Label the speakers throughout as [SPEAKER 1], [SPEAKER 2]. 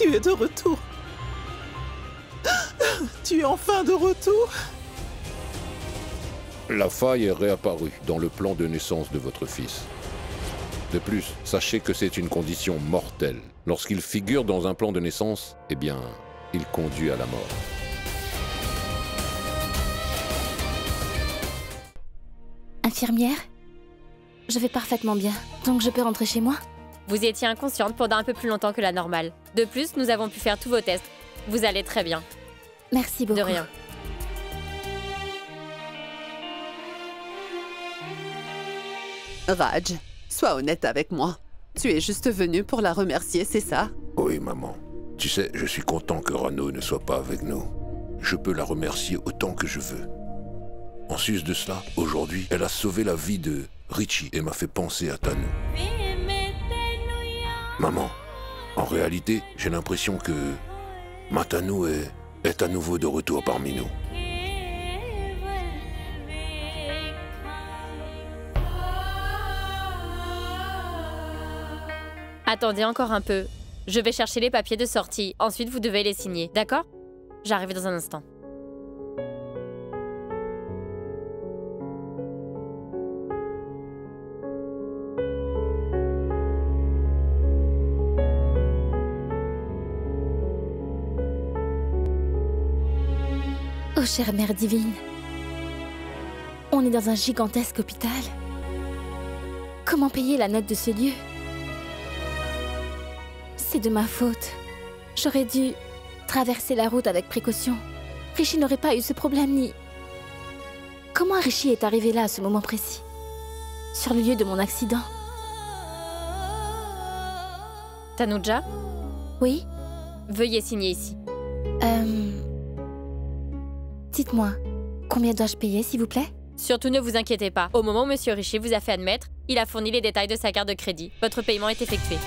[SPEAKER 1] Tu es de retour. Tu es enfin de retour.
[SPEAKER 2] La faille est réapparue dans le plan de naissance de votre fils. De plus, sachez que c'est une condition mortelle. Lorsqu'il figure dans un plan de naissance, eh bien, il conduit à la mort.
[SPEAKER 3] Infirmière? Je vais parfaitement bien, donc je peux rentrer chez moi?
[SPEAKER 4] Vous étiez inconsciente pendant un peu plus longtemps que la normale. De plus, nous avons pu faire tous vos tests. Vous allez très bien.
[SPEAKER 3] Merci beaucoup.
[SPEAKER 4] De rien.
[SPEAKER 5] Raj, sois honnête avec moi. Tu es juste venu pour la remercier, c'est ça?
[SPEAKER 2] Oui, maman. Tu sais, je suis content que Rano ne soit pas avec nous. Je peux la remercier autant que je veux. En sus de cela, aujourd'hui, elle a sauvé la vie de Richie et m'a fait penser à Tanu. Maman, en réalité, j'ai l'impression que Matanu est à nouveau de retour parmi nous.
[SPEAKER 4] Attendez encore un peu. Je vais chercher les papiers de sortie. Ensuite, vous devez les signer, d'accord? J'arrive dans un instant.
[SPEAKER 3] Oh, chère mère divine. On est dans un gigantesque hôpital. Comment payer la note de ce lieu? C'est de ma faute. J'aurais dû traverser la route avec précaution. Richie n'aurait pas eu ce problème ni... Comment Richie est arrivé là à ce moment précis? Sur le lieu de mon accident?
[SPEAKER 4] Tanuja?
[SPEAKER 3] Oui?
[SPEAKER 4] Veuillez signer ici.
[SPEAKER 3] Dites-moi, combien dois-je payer, s'il vous plaît?
[SPEAKER 4] Surtout ne vous inquiétez pas. Au moment où Monsieur Richie vous a fait admettre, il a fourni les détails de sa carte de crédit. Votre paiement est effectué.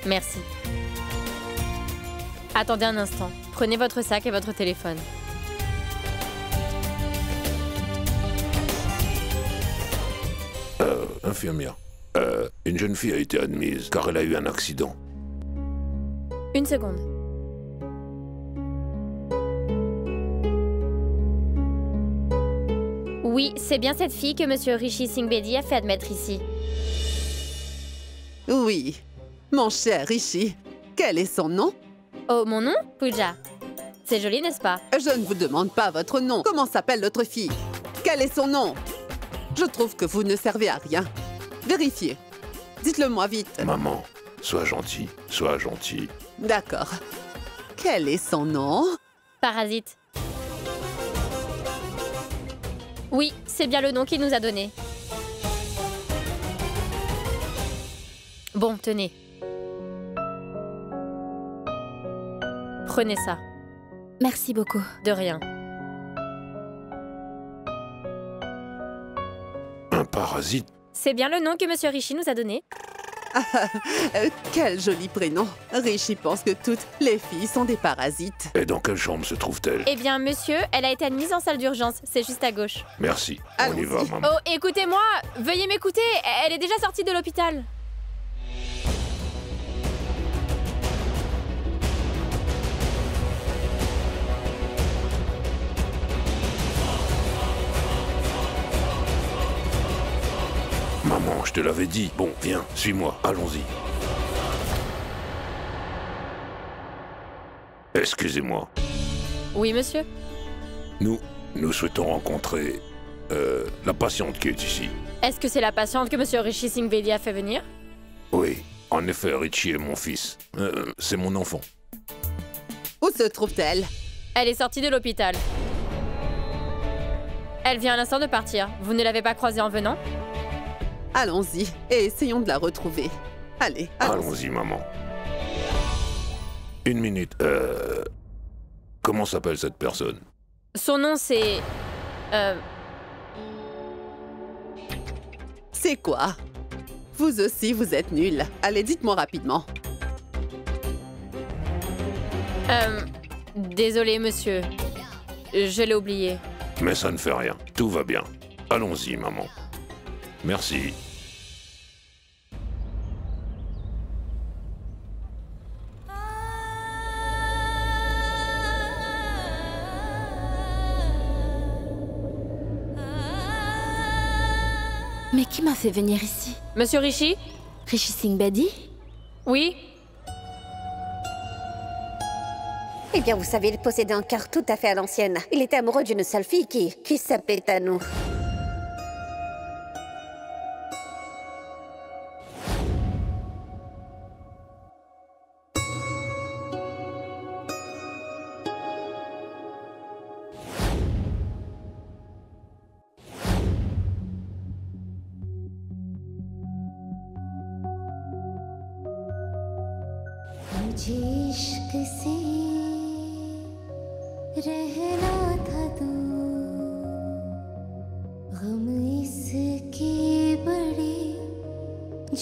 [SPEAKER 4] Merci. Attendez un instant. Prenez votre sac et votre téléphone.
[SPEAKER 2] Infirmière, une jeune fille a été admise car elle a eu un accident.
[SPEAKER 4] Une seconde. Oui, c'est bien cette fille que Monsieur Rishi Singh Bedi a fait admettre ici.
[SPEAKER 5] Oui, mon cher Rishi. Quel est son nom?
[SPEAKER 4] Oh, mon nom? Pooja. C'est joli, n'est-ce pas?
[SPEAKER 5] Je ne vous demande pas votre nom. Comment s'appelle l'autre fille? Quel est son nom? Je trouve que vous ne servez à rien. Vérifiez. Dites-le-moi vite.
[SPEAKER 2] Maman, sois gentille, sois gentille.
[SPEAKER 5] D'accord. Quel est son nom?
[SPEAKER 4] Parasite. Oui, c'est bien le nom qu'il nous a donné. Bon, tenez. Prenez ça.
[SPEAKER 3] Merci beaucoup.
[SPEAKER 4] De rien.
[SPEAKER 2] Un parasite?
[SPEAKER 4] C'est bien le nom que Monsieur Rishi nous a donné.
[SPEAKER 5] Quel joli prénom. Rishi pense que toutes les filles sont des parasites.
[SPEAKER 2] Et dans quelle chambre se trouve-t-elle?
[SPEAKER 4] Eh bien, monsieur, elle a été admise en salle d'urgence. C'est juste à gauche.
[SPEAKER 2] Merci, on y va, maman.
[SPEAKER 4] Oh, écoutez-moi! Veuillez m'écouter! Elle est déjà sortie de l'hôpital.
[SPEAKER 2] Maman, je te l'avais dit. Bon, viens, suis-moi, allons-y. Excusez-moi.
[SPEAKER 4] Oui, monsieur?
[SPEAKER 2] Nous souhaitons rencontrer la patiente qui est ici.
[SPEAKER 4] Est-ce que c'est la patiente que Monsieur Rishi Singh Bedi a fait venir?
[SPEAKER 2] Oui, en effet, Richie est mon fils. C'est mon enfant.
[SPEAKER 5] Où se trouve-t-elle?
[SPEAKER 4] Elle est sortie de l'hôpital. Elle vient à l'instant de partir. Vous ne l'avez pas croisée en venant?
[SPEAKER 5] Allons-y et essayons de la retrouver. Allez,
[SPEAKER 2] allons-y, maman. Une minute. Comment s'appelle cette personne?
[SPEAKER 4] Son nom, c'est...
[SPEAKER 5] C'est quoi? Vous aussi, vous êtes nuls. Allez, dites-moi rapidement.
[SPEAKER 4] Désolé, monsieur. Je l'ai oublié.
[SPEAKER 2] Mais ça ne fait rien. Tout va bien. Allons-y, maman. Merci.
[SPEAKER 3] Mais qui m'a fait venir ici?
[SPEAKER 4] Monsieur Rishi?
[SPEAKER 3] Rishi Singh Bedi?
[SPEAKER 4] Oui?
[SPEAKER 6] Eh bien, vous savez, il possédait un cœur tout à fait à l'ancienne. Il était amoureux d'une seule fille qui s'appelait Tanu.
[SPEAKER 7] मुझे इश्क से रहना था दूर, गम इसके बड़े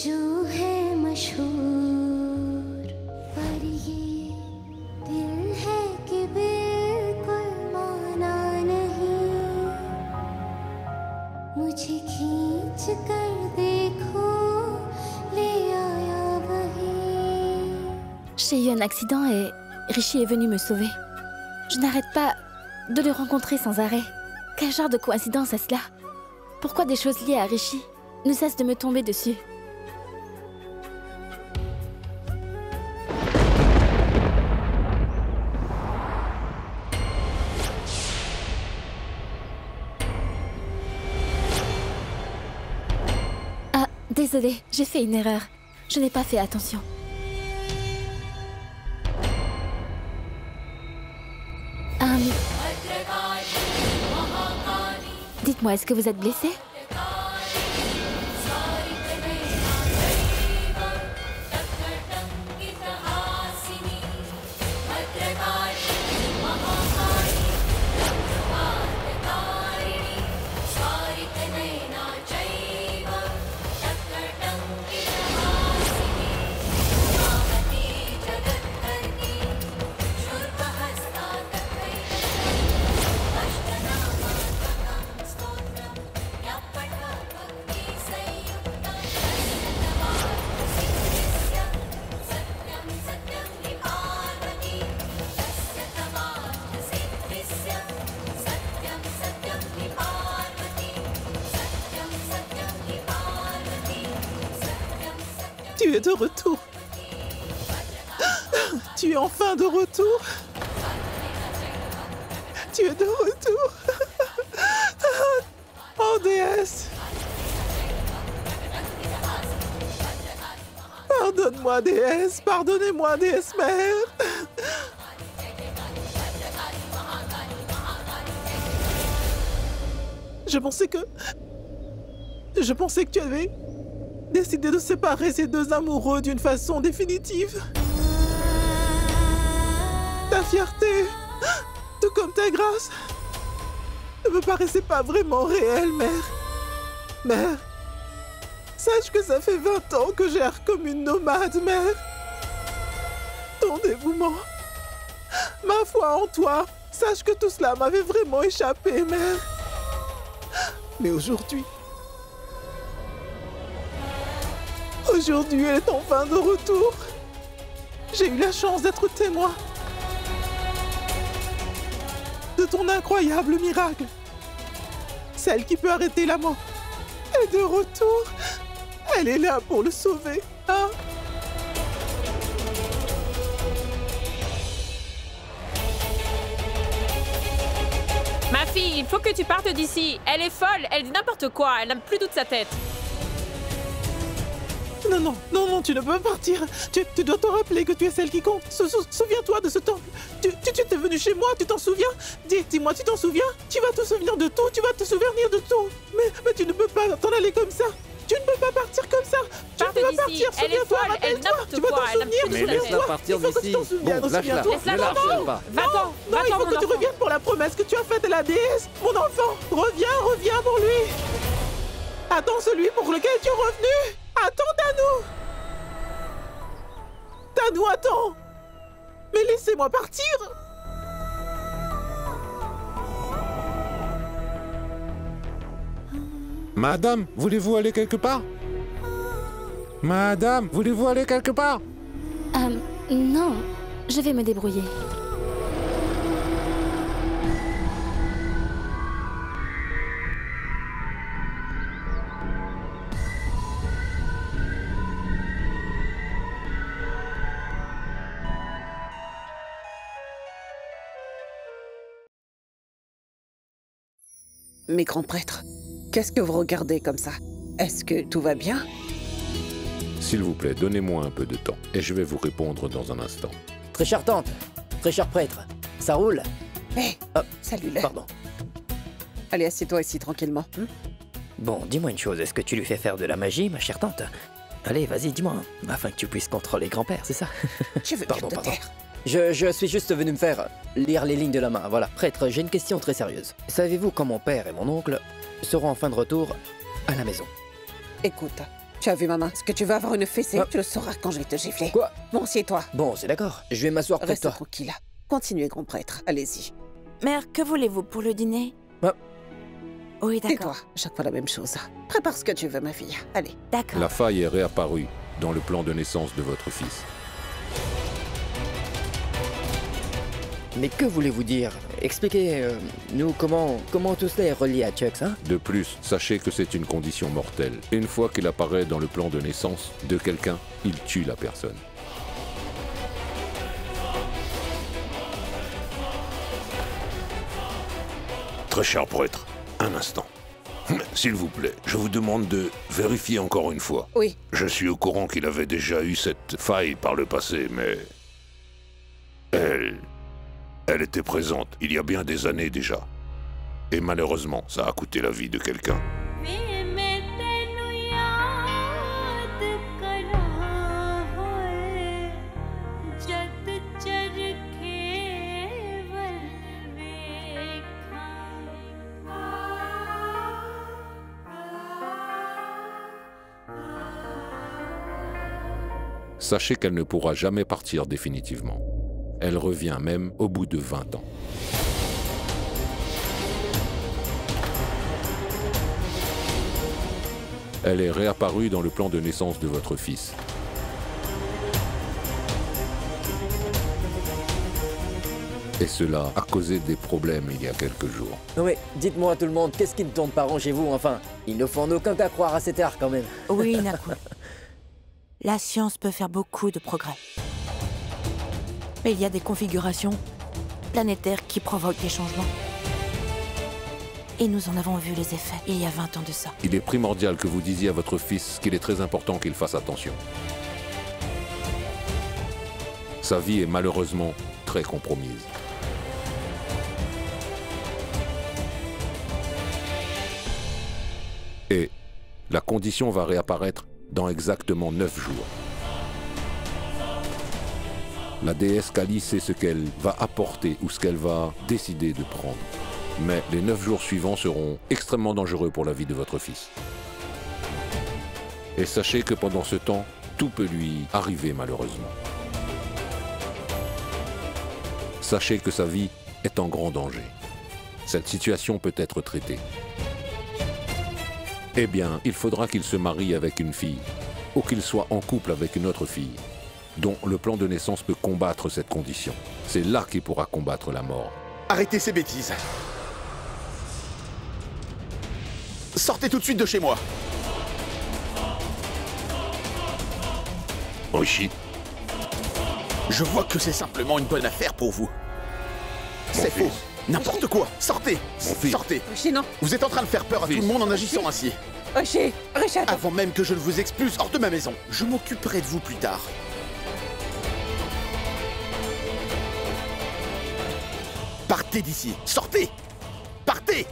[SPEAKER 7] जो है मशहूर, पर ये दिल है कि बिल्कुल माना नहीं, मुझे खींच कर देखो ले आया वही.
[SPEAKER 3] J'ai eu un accident et Rishi est venu me sauver. Je n'arrête pas de le rencontrer sans arrêt. Quel genre de coïncidence est cela? Pourquoi des choses liées à Rishi ne cessent de me tomber dessus? Ah, désolée, j'ai fait une erreur. Je n'ai pas fait attention. Dites-moi, est-ce que vous êtes blessé?
[SPEAKER 1] Tu es de retour. Tu es enfin de retour. Tu es de retour. Oh déesse. Pardonne-moi déesse. Pardonnez-moi déesse mère. Je pensais que tu avais décidé de séparer ces deux amoureux d'une façon définitive. Ta fierté, tout comme ta grâce, ne me paraissait pas vraiment réelle, mère. Mère, sache que ça fait 20 ans que j'erre comme une nomade, mère. Ton dévouement, ma foi en toi, sache que tout cela m'avait vraiment échappé, mère. Mais aujourd'hui, elle est enfin de retour. J'ai eu la chance d'être témoin de ton incroyable miracle. Celle qui peut arrêter la mort est de retour. Elle est là pour le sauver, hein?
[SPEAKER 4] Ma fille, il faut que tu partes d'ici. Elle est folle, elle dit n'importe quoi, elle n'a plus toute sa tête.
[SPEAKER 1] Non, tu ne peux pas partir. Tu dois te rappeler que tu es celle qui compte. Souviens-toi de ce temple. Tu es venu chez moi, tu t'en souviens? Dis-moi, tu t'en souviens? Tu vas te souvenir de tout, tu vas te souvenir de tout. Mais tu ne peux pas t'en aller comme ça. Tu ne peux pas partir comme ça. Tu ne peux pas partir,
[SPEAKER 4] elle est
[SPEAKER 1] souviens-toi,
[SPEAKER 4] folle, elle dit
[SPEAKER 1] rappelle-toi. Tu vas
[SPEAKER 4] n'importe quoi,
[SPEAKER 1] t'en
[SPEAKER 4] elle n'a
[SPEAKER 1] souvenir,
[SPEAKER 4] plus
[SPEAKER 8] Mais
[SPEAKER 4] toute sa
[SPEAKER 8] laisse-la
[SPEAKER 4] tête.
[SPEAKER 8] partir
[SPEAKER 1] il faut que tu
[SPEAKER 8] d'ici.
[SPEAKER 1] t'en souviennes,
[SPEAKER 8] Bon, lâche-la.
[SPEAKER 1] souviens-toi.
[SPEAKER 8] Ne la harcèle pas.
[SPEAKER 4] Va-t'en,
[SPEAKER 1] Non, il faut
[SPEAKER 4] mon
[SPEAKER 1] que tu
[SPEAKER 4] enfant.
[SPEAKER 1] reviennes pour la promesse que tu as faite à la déesse, mon enfant. Reviens pour lui. Attends celui pour lequel tu es revenu. Attends, Tanu. Tanu, attends. Mais laissez-moi partir.
[SPEAKER 2] Madame, voulez-vous aller quelque part? Madame, voulez-vous aller quelque part?
[SPEAKER 3] Non, je vais me débrouiller.
[SPEAKER 5] Mes grands prêtres, qu'est-ce que vous regardez comme ça? Est-ce que tout va bien?
[SPEAKER 2] S'il vous plaît, donnez-moi un peu de temps et je vais vous répondre dans un instant.
[SPEAKER 8] Très chère tante, très cher prêtre, ça roule?
[SPEAKER 5] Hé,
[SPEAKER 8] Oh,
[SPEAKER 5] salut-le.
[SPEAKER 8] pardon.
[SPEAKER 5] Allez, assieds-toi ici tranquillement.
[SPEAKER 8] Bon, dis-moi une chose, est-ce que tu lui fais faire de la magie, ma chère tante? Allez, vas-y, dis-moi, afin que tu puisses contrôler grand-père, c'est ça?
[SPEAKER 5] Je veux
[SPEAKER 8] Pardon,
[SPEAKER 5] bien te
[SPEAKER 8] pardon.
[SPEAKER 5] taire.
[SPEAKER 8] Je suis juste venu me faire lire les lignes de la main, voilà. Prêtre, j'ai une question très sérieuse. Savez-vous quand mon père et mon oncle seront enfin de retour à la maison?
[SPEAKER 5] Écoute, tu as vu ma main? Est-ce que tu veux avoir une fessée? Tu le sauras quand je vais te gifler.
[SPEAKER 8] Quoi?
[SPEAKER 5] Bon, assieds-toi.
[SPEAKER 8] Bon, c'est d'accord, je vais m'asseoir près de
[SPEAKER 5] Reste
[SPEAKER 8] toi.
[SPEAKER 5] tranquille. Continuez, grand prêtre. Allez-y.
[SPEAKER 9] Mère, que voulez-vous pour le dîner?
[SPEAKER 8] Ah.
[SPEAKER 9] Oui,
[SPEAKER 5] Et
[SPEAKER 9] d'accord.
[SPEAKER 5] toi, chaque fois la même chose. Prépare ce que tu veux, ma fille. Allez.
[SPEAKER 9] D'accord.
[SPEAKER 2] La faille est réapparue dans le plan de naissance de votre fils.
[SPEAKER 8] Mais que voulez-vous dire? Expliquez-nous comment tout cela est relié à Chucks, hein?
[SPEAKER 2] De plus, sachez que c'est une condition mortelle. Une fois qu'il apparaît dans le plan de naissance de quelqu'un, il tue la personne. Très cher prêtre, un instant. S'il vous plaît, je vous demande de vérifier encore une fois.
[SPEAKER 5] Oui.
[SPEAKER 2] Je suis au courant qu'il avait déjà eu cette faille par le passé, mais... Elle était présente il y a bien des années déjà. Et malheureusement, ça a coûté la vie de quelqu'un. Sachez qu'elle ne pourra jamais partir définitivement. Elle revient même au bout de 20 ans. Elle est réapparue dans le plan de naissance de votre fils. Et cela a causé des problèmes il y a quelques jours.
[SPEAKER 8] Non mais, dites-moi tout le monde, qu'est-ce qui ne tourne pas rond chez vous, enfin? Il ne faut en aucun cas croire à cet art quand même.
[SPEAKER 9] Oui, Naku. La science peut faire beaucoup de progrès. Mais il y a des configurations planétaires qui provoquent des changements. Et nous en avons vu les effets il y a 20 ans de ça.
[SPEAKER 2] Il est primordial que vous disiez à votre fils qu'il est très important qu'il fasse attention. Sa vie est malheureusement très compromise. Et la condition va réapparaître dans exactement 9 jours. La déesse Kali sait ce qu'elle va apporter ou ce qu'elle va décider de prendre. Mais les 9 jours suivants seront extrêmement dangereux pour la vie de votre fils. Et sachez que pendant ce temps, tout peut lui arriver malheureusement. Sachez que sa vie est en grand danger. Cette situation peut être traitée. Eh bien, il faudra qu'il se marie avec une fille, ou qu'il soit en couple avec une autre fille, dont le plan de naissance peut combattre cette condition. C'est là qu'il pourra combattre la mort.
[SPEAKER 10] Arrêtez ces bêtises. Sortez tout de suite de chez moi.
[SPEAKER 2] Rishi,
[SPEAKER 10] Je vois que c'est simplement une bonne affaire pour vous. C'est
[SPEAKER 2] fils.
[SPEAKER 10] faux. N'importe quoi. Sortez.
[SPEAKER 2] Mon fils.
[SPEAKER 10] Sortez.
[SPEAKER 5] Rishi, non.
[SPEAKER 10] Vous êtes en train de faire peur à tout
[SPEAKER 2] Fils.
[SPEAKER 10] le monde en agissant ainsi.
[SPEAKER 5] Rishi, Rishi, attends.
[SPEAKER 10] Avant même que je ne vous expulse hors de ma maison. Je m'occuperai de vous plus tard. Partez d'ici. Sortez. Partez.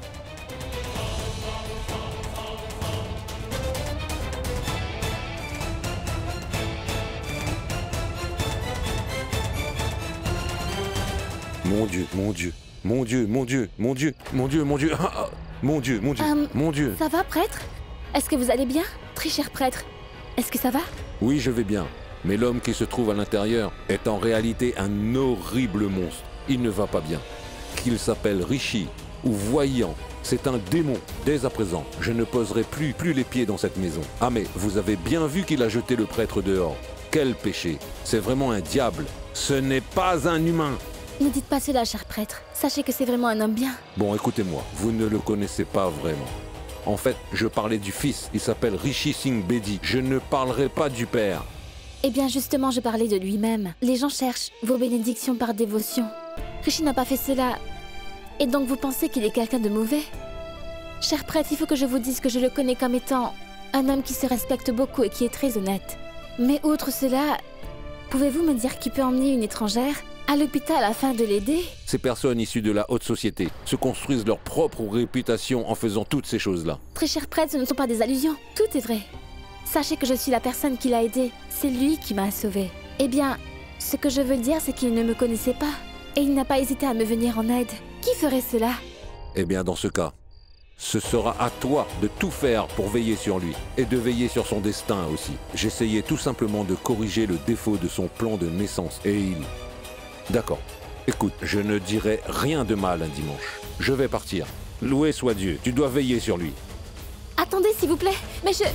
[SPEAKER 2] mon Dieu, mon Dieu, mon Dieu, mon Dieu, mon Dieu, mon Dieu, mon Dieu, ah, ah, mon Dieu, mon Dieu, mon Dieu.
[SPEAKER 3] Ça va, prêtre? Est-ce que vous allez bien? Très cher prêtre, est-ce que ça va?
[SPEAKER 2] Oui, je vais bien. Mais l'homme qui se trouve à l'intérieur est en réalité un horrible monstre. Il ne va pas bien. Qu'il s'appelle Rishi ou Voyant C'est un démon. Dès à présent, je ne poserai plus les pieds dans cette maison. Ah mais, vous avez bien vu qu'il a jeté le prêtre dehors. Quel péché. C'est vraiment un diable. Ce n'est pas un humain.
[SPEAKER 3] Ne dites pas cela, cher prêtre. Sachez que c'est vraiment un homme bien.
[SPEAKER 2] Bon, écoutez-moi, vous ne le connaissez pas vraiment. En fait, je parlais du fils. Il s'appelle Rishi Singh Bedi. Je ne parlerai pas du père.
[SPEAKER 3] Eh bien, justement, je parlais de lui-même. Les gens cherchent vos bénédictions par dévotion. Rishi n'a pas fait cela. Et donc, vous pensez qu'il est quelqu'un de mauvais? Cher prêtre, il faut que je vous dise que je le connais comme étant un homme qui se respecte beaucoup et qui est très honnête. Mais outre cela, pouvez-vous me dire qui peut emmener une étrangère à l'hôpital afin de l'aider?
[SPEAKER 2] Ces personnes issues de la haute société se construisent leur propre réputation en faisant toutes ces choses-là.
[SPEAKER 3] Très cher prêtre, ce ne sont pas des allusions. Tout est vrai. Sachez que je suis la personne qui l'a aidé. C'est lui qui m'a sauvée. Eh bien, ce que je veux dire, c'est qu'il ne me connaissait pas. Et il n'a pas hésité à me venir en aide. Qui ferait cela?
[SPEAKER 2] Eh bien, dans ce cas, ce sera à toi de tout faire pour veiller sur lui. Et de veiller sur son destin aussi. J'essayais tout simplement de corriger le défaut de son plan de naissance. Et il... D'accord. Écoute, je ne dirai rien de mal un dimanche. Je vais partir. Loué soit Dieu, tu dois veiller sur lui.
[SPEAKER 3] Attendez, s'il vous plaît. Mais je...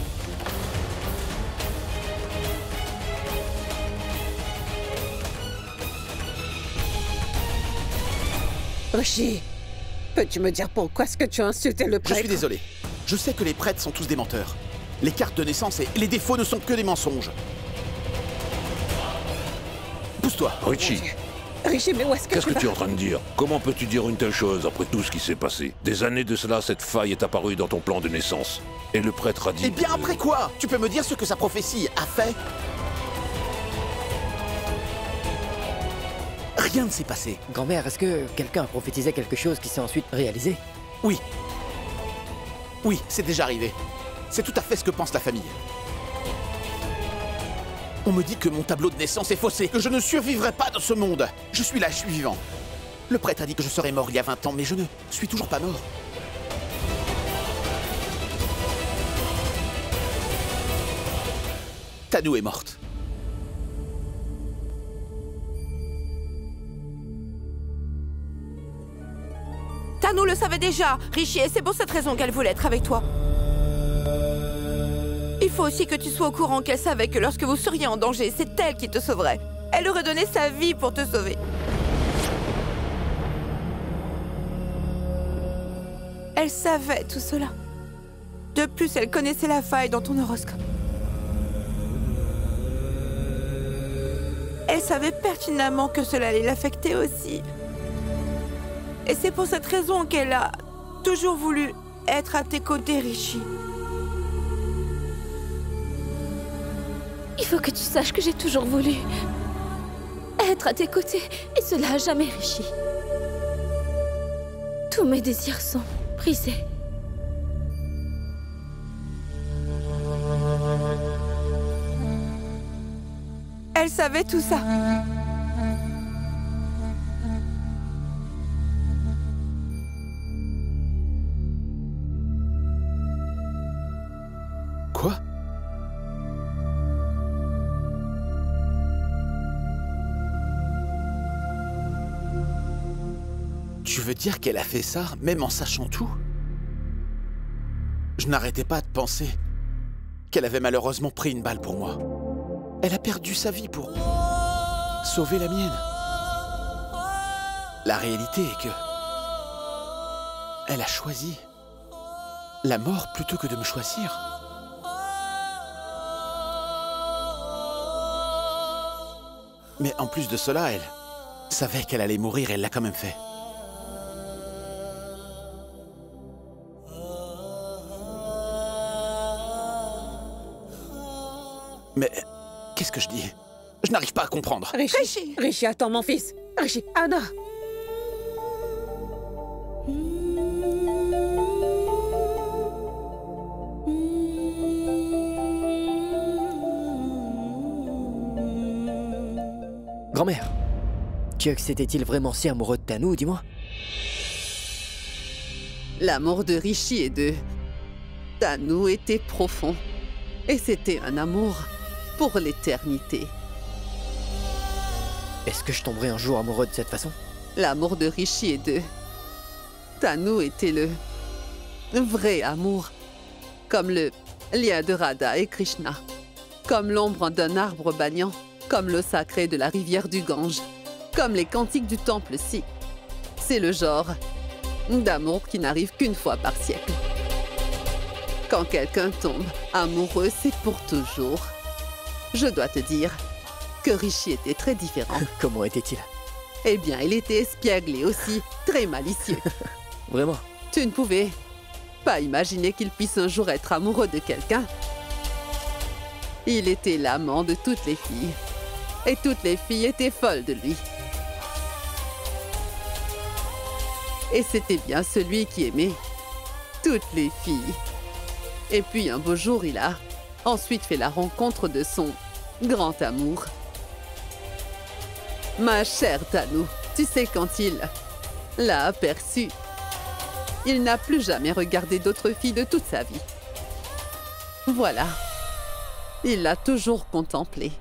[SPEAKER 5] Rishi, peux-tu me dire pourquoi est-ce que tu as insulté le
[SPEAKER 10] Je
[SPEAKER 5] prêtre?
[SPEAKER 10] suis désolé. Je sais que les prêtres sont tous des menteurs. Les cartes de naissance et les défauts ne sont que des mensonges. Pousse-toi.
[SPEAKER 2] Richie,
[SPEAKER 5] Rishi, mais où est-ce que
[SPEAKER 2] qu'est-ce
[SPEAKER 5] tu
[SPEAKER 2] que
[SPEAKER 5] vas?
[SPEAKER 2] tu es en train de dire? Comment peux-tu dire une telle chose après tout ce qui s'est passé? Des années de cela, cette faille est apparue dans ton plan de naissance. Et le prêtre a dit...
[SPEAKER 10] Eh bien, après quoi? Tu peux me dire ce que sa prophétie a fait? Rien ne s'est passé.
[SPEAKER 8] Grand-mère, est-ce que quelqu'un a prophétisé quelque chose qui s'est ensuite réalisé?
[SPEAKER 10] Oui. Oui, c'est déjà arrivé. C'est tout à fait ce que pense la famille. On me dit que mon tableau de naissance est faussé, que je ne survivrai pas dans ce monde. Je suis là, je suis vivant. Le prêtre a dit que je serais mort il y a 20 ans, mais je ne suis toujours pas mort. Tanu est morte.
[SPEAKER 9] Tanu le savait déjà, Rishi, et c'est pour cette raison qu'elle voulait être avec toi. Il faut aussi que tu sois au courant qu'elle savait que lorsque vous seriez en danger, c'est elle qui te sauverait. Elle aurait donné sa vie pour te sauver. Elle savait tout cela. De plus, elle connaissait la faille dans ton horoscope. Elle savait pertinemment que cela allait l'affecter aussi. Et c'est pour cette raison qu'elle a toujours voulu être à tes côtés, Rishi.
[SPEAKER 3] Il faut que tu saches que j'ai toujours voulu être à tes côtés. Et cela à jamais, Rishi. Tous mes désirs sont brisés.
[SPEAKER 9] Elle savait tout ça.
[SPEAKER 10] Quoi? Tu veux dire qu'elle a fait ça, même en sachant tout? Je n'arrêtais pas de penser qu'elle avait malheureusement pris une balle pour moi. Elle a perdu sa vie pour sauver la mienne. La réalité est que elle a choisi la mort plutôt que de me choisir. Mais en plus de cela, elle savait qu'elle allait mourir et elle l'a quand même fait. Mais qu'est-ce que je dis? Je n'arrive pas à comprendre.
[SPEAKER 5] Rishi, Rishi, attends, mon fils. Rishi, Anna.
[SPEAKER 8] Grand-mère, Chuck était-il vraiment si amoureux de Tanu, dis-moi?
[SPEAKER 5] L'amour de Rishi et de Tanu était profond. Et c'était un amour pour l'éternité.
[SPEAKER 8] Est-ce que je tomberai un jour amoureux de cette façon?
[SPEAKER 5] L'amour de Rishi et de Tanu était le vrai amour, comme le lien de Radha et Krishna, comme l'ombre d'un arbre banyan, comme l'eau sacrée de la rivière du Gange, comme les cantiques du temple Sikh. C'est le genre d'amour qui n'arrive qu'une fois par siècle. Quand quelqu'un tombe amoureux, c'est pour toujours. Je dois te dire que Rishi était très différent.
[SPEAKER 8] Comment était-il?
[SPEAKER 5] Eh bien, il était espiègle et aussi très malicieux.
[SPEAKER 8] Vraiment?
[SPEAKER 5] Tu ne pouvais pas imaginer qu'il puisse un jour être amoureux de quelqu'un. Il était l'amant de toutes les filles. Et toutes les filles étaient folles de lui. Et c'était bien celui qui aimait toutes les filles. Et puis un beau jour, il a ensuite fait la rencontre de son grand amour. Ma chère Tanu, tu sais, quand il l'a aperçue, il n'a plus jamais regardé d'autres filles de toute sa vie. Voilà. Il l'a toujours contemplée.